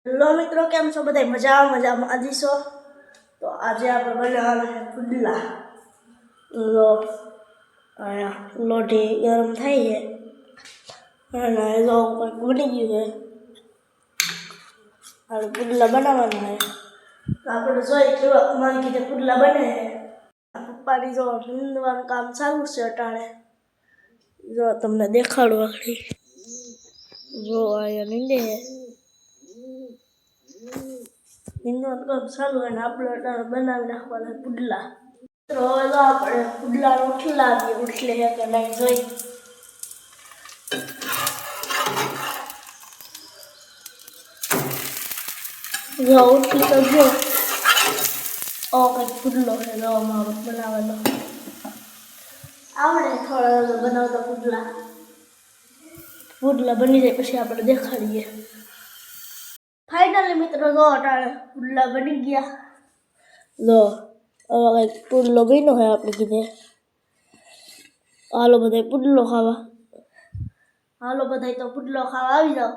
Hello મિત્રો, કેમ છો બધા? મજામાં આજીશો. તો આજે આપણે બનાવવાના છે પુડલા. લોઢી ગરમ થાય છે અને જો કંઈક બની ગયું છે. હવે પુડલા બનાવવાના છે. તો આપણે જોઈ કેવા મારી કીધે પુડલા બને છે. પપ્પાની જો નીંદવાનું કામ ચાલુ છે અટાણે. જો તમને દેખાડું આખી. જો અહીંયા નીંદે છે. નીંદવાનું કામ ચાલુ હોય ને આપણે અટાણે બનાવી નાખવાના પુડલા. તો હવે તો આપણે પુડલાનો ઉઠલાવીએ ઉઠલે છે કે નહીં જોઈ. જો ઉઠલી તો જો કંઈક પુડલો છે જો અમારો બનાવેલો. આવડે થોડા બનાવતા પુડલા બની જાય પછી આપણે દેખાડીએ. ફાઇનલી મિત્રો જો અટાણે પુડલા બની ગયા. જો હવે કંઈક પુડલો બન્યો હોય આપણે કીધે. હાલો બધા પુડલો ખાવા. હાલો બધા તો પુડલો ખાવા આવી જાઓ.